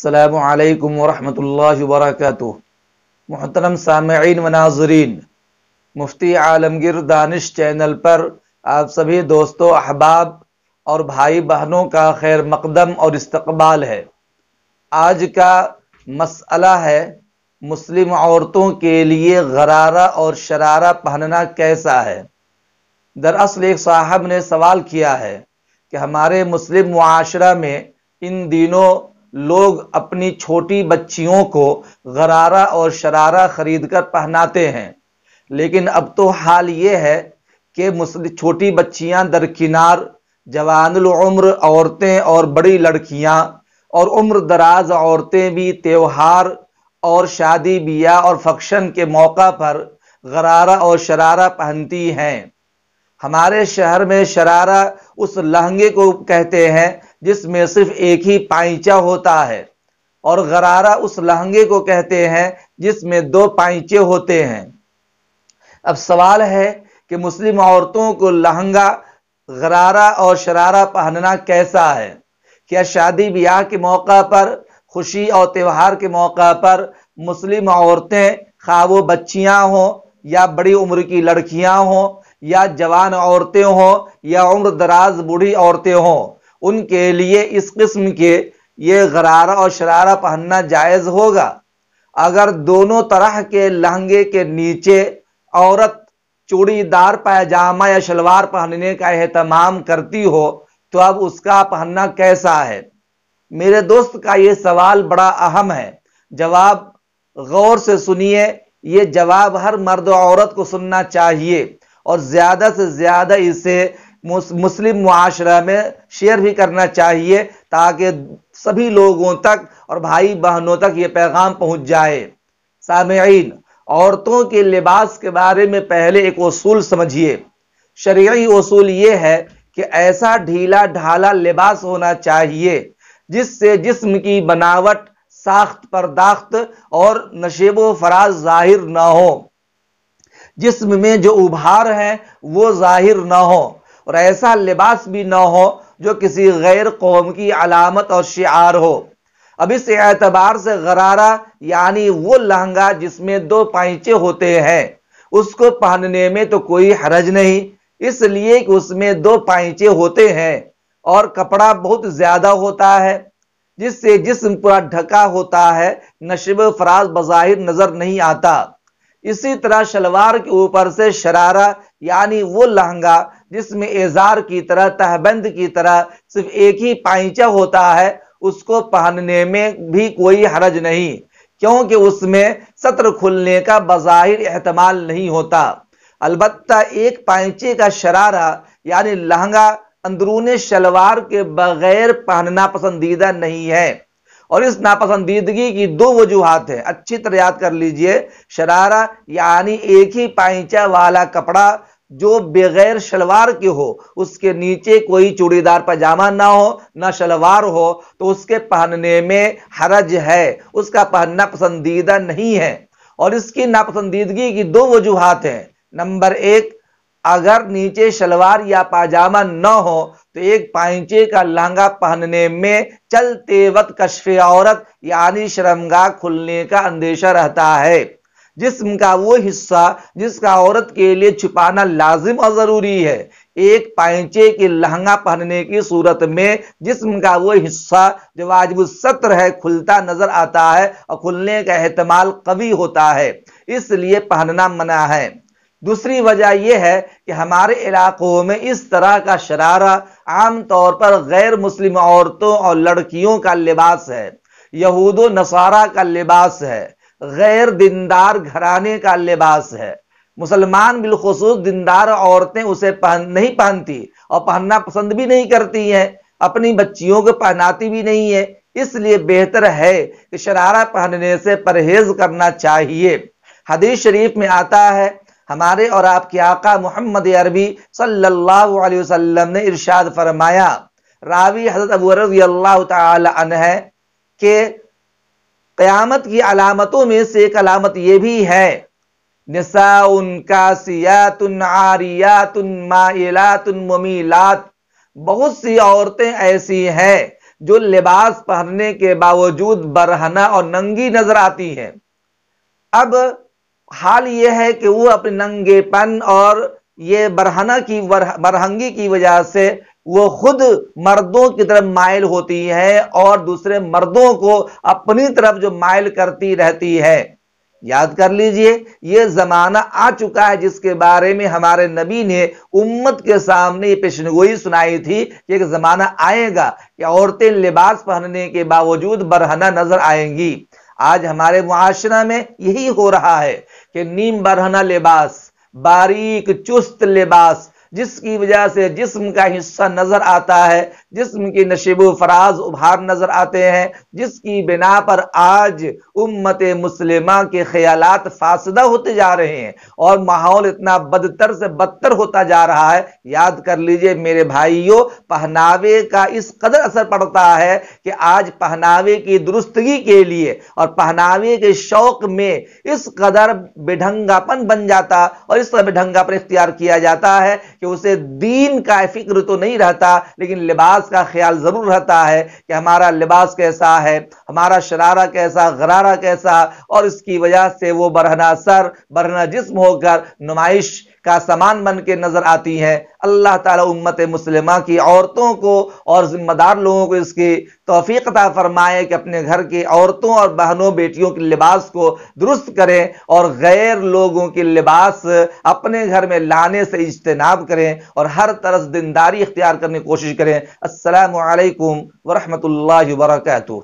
السلام علیکم ورحمۃ اللہ وبرکاتہ۔ محترم سامعین و ناظرین، مفتی عالمگیر دانش چینل پر آپ سبھی دوستوں، احباب اور بھائی بہنوں کا خیر مقدم اور استقبال ہے۔ آج کا مسئلہ ہے مسلم عورتوں کے لیے غرارہ اور شرارہ پہننا کیسا ہے۔ دراصل ایک صاحب نے سوال کیا ہے کہ ہمارے مسلم معاشرہ میں ان دنوں لوگ اپنی چھوٹی بچیوں کو غرارہ اور شرارہ خرید کر پہناتے ہیں، لیکن اب تو حال یہ ہے کہ چھوٹی بچیاں درکنار، جوان العمر عورتیں اور بڑی لڑکیاں اور عمر دراز عورتیں بھی تہوار اور شادی بیاہ اور فنکشن کے موقع پر غرارہ اور شرارہ پہنتی ہیں۔ ہمارے شہر میں شرارہ اس لہنگے کو کہتے ہیں جس میں صرف ایک ہی پائچہ ہوتا ہے، اور غرارہ اس لہنگے کو کہتے ہیں جس میں دو پائچے ہوتے ہیں۔ اب سوال ہے کہ مسلم عورتوں کو لہنگا، غرارہ اور شرارہ پہننا کیسا ہے؟ کیا شادی بیاہ کے موقع پر، خوشی اور تہوار کے موقع پر مسلم عورتیں، خواہ وہ بچیاں ہوں یا بڑی عمر کی لڑکیاں ہوں یا جوان عورتیں ہوں یا عمر دراز بوڑھی عورتیں ہوں، ان کے لیے اس قسم کے یہ غرارہ اور شرارہ پہننا جائز ہوگا؟ اگر دونوں طرح کے لہنگے کے نیچے عورت چوڑی دار پائجامہ یا شلوار پہننے کا اہتمام کرتی ہو تو اب اس کا پہننا کیسا ہے؟ میرے دوست کا یہ سوال بڑا اہم ہے۔ جواب غور سے سنیے، یہ جواب ہر مرد و عورت کو سننا چاہیے اور زیادہ سے زیادہ اسے مسلم معاشرہ میں شیئر بھی کرنا چاہیے تاکہ سبھی لوگوں تک اور بھائی بہنوں تک یہ پیغام پہنچ جائے۔ سامعین، عورتوں کے لباس کے بارے میں پہلے ایک اصول سمجھیے۔ شرعی اصول یہ ہے کہ ایسا ڈھیلا ڈھالا لباس ہونا چاہیے جس سے جسم کی بناوٹ، ساخت پرداخت اور نشیب و فراز ظاہر نہ ہو، جسم میں جو ابھار ہے وہ ظاہر نہ ہو، اور ایسا لباس بھی نہ ہو جو کسی غیر قوم کی علامت اور شعار ہو۔ اب اس اعتبار سے غرارہ یعنی وہ لہنگا جس میں دو پائچے ہوتے ہیں، اس کو پہننے میں تو کوئی حرج نہیں، اس لیے کہ اس میں دو پائچے ہوتے ہیں اور کپڑا بہت زیادہ ہوتا ہے جس سے جسم پورا ڈھکا ہوتا ہے، نشیب و فراز بظاہر نظر نہیں آتا۔ اسی طرح شلوار کے اوپر سے شرارہ یعنی وہ لہنگا جس میں ازار کی طرح، تہبند کی طرح صرف ایک ہی پائچہ ہوتا ہے، اس کو پہننے میں بھی کوئی حرج نہیں، کیونکہ اس میں سطر کھلنے کا بظاہر احتمال نہیں ہوتا۔ البتہ ایک پائچے کا شرارہ یعنی لہنگا اندرون شلوار کے بغیر پہننا پسندیدہ نہیں ہے، اور اس ناپسندیدگی کی دو وجوہات ہیں، اچھی طرح یاد کر لیجئے۔ شرارہ یعنی ایک ہی پائچہ والا کپڑا جو بغیر شلوار کے ہو، اس کے نیچے کوئی چوڑی دار پاجامہ نہ ہو، نہ شلوار ہو، تو اس کے پہننے میں حرج ہے، اس کا پہننا پسندیدہ نہیں ہے۔ اور اس کی ناپسندیدگی کی دو وجوہات ہیں۔ نمبر ایک، اگر نیچے شلوار یا پاجامہ نہ ہو تو ایک پائچے کا لہنگا پہننے میں چلتے وقت کشف عورت یعنی شرمگاہ کھلنے کا اندیشہ رہتا ہے۔ جسم کا وہ حصہ جس کا عورت کے لیے چھپانا لازم اور ضروری ہے، ایک پائچے کے لہنگا پہننے کی صورت میں جسم کا وہ حصہ جو واجب الستر ہے کھلتا نظر آتا ہے اور کھلنے کا احتمال قوی ہوتا ہے، اس لیے پہننا منع ہے۔ دوسری وجہ یہ ہے کہ ہمارے علاقوں میں اس طرح کا شرارہ عام طور پر غیر مسلم عورتوں اور لڑکیوں کا لباس ہے، یہود و نصارہ کا لباس ہے، غیر دیندار گھرانے کا لباس ہے۔ مسلمان بالخصوص دیندار عورتیں اسے نہیں پہنتی اور پہننا پسند بھی نہیں کرتی ہیں، اپنی بچیوں کو پہناتی بھی نہیں ہے، اس لیے بہتر ہے کہ شرارہ پہننے سے پرہیز کرنا چاہیے۔ حدیث شریف میں آتا ہے، ہمارے اور آپ کے آقا محمد عربی صلی اللہ علیہ وسلم نے ارشاد فرمایا، راوی حضرت ابو رضی اللہ تعالی عنہ ہے کہ قیامت کی علامتوں میں سے ایک علامت یہ بھی ہے، نساء کاسیات عاریات مائلات ممیلات، بہت سی عورتیں ایسی ہیں جو لباس پہننے کے باوجود برہنہ اور ننگی نظر آتی ہیں۔ اب حال یہ ہے کہ وہ اپنے ننگے پن اور یہ برہنگی کی وجہ سے وہ خود مردوں کی طرف مائل ہوتی ہے اور دوسرے مردوں کو اپنی طرف جو مائل کرتی رہتی ہے۔ یاد کر لیجئے، یہ زمانہ آ چکا ہے جس کے بارے میں ہمارے نبی نے امت کے سامنے یہ پیشنگوئی سنائی تھی کہ ایک زمانہ آئے گا کہ عورتیں لباس پہننے کے باوجود برہنہ نظر آئیں گی۔ آج ہمارے معاشرہ میں یہی ہو رہا ہے کہ نیم برہنہ لباس، باریک چست لباس، جس کی وجہ سے جسم کا حصہ نظر آتا ہے، جسم کی نشیب و فراز ابھار نظر آتے ہیں، جس کی بنا پر آج امت مسلمہ کے خیالات فاسدہ ہوتے جا رہے ہیں اور ماحول اتنا بدتر سے بدتر ہوتا جا رہا ہے۔ یاد کر لیجئے میرے بھائیوں، پہناوے کا اس قدر اثر پڑتا ہے کہ آج پہناوے کی درستگی کے لیے اور پہناوے کے شوق میں اس قدر بے ڈھنگاپن بن جاتا اور اس طرح بے ڈھنگاپن اختیار کیا جاتا ہے کہ اسے دین کا فکر تو نہیں رہتا، لیکن لباس کا خیال ضرور رہتا ہے کہ ہمارا لباس کیسا ہے، ہمارا شرارہ کیسا، غرارہ کیسا، اور اس کی وجہ سے وہ برہنہ سر، برہنہ جسم ہو کر نمائش کا سامان بن کے نظر آتی ہیں۔ اللہ تعالیٰ امت مسلمہ کی عورتوں کو اور ذمہ دار لوگوں کو اس کی توفیق عطا فرمائے کہ اپنے گھر کی عورتوں اور بہنوں بیٹیوں کے لباس کو درست کریں اور غیر لوگوں کے لباس اپنے گھر میں لانے سے اجتناب کریں اور ہر طرز دینداری اختیار کرنے کی کوشش کریں۔ السلام علیکم ورحمۃ اللہ وبرکاتہ۔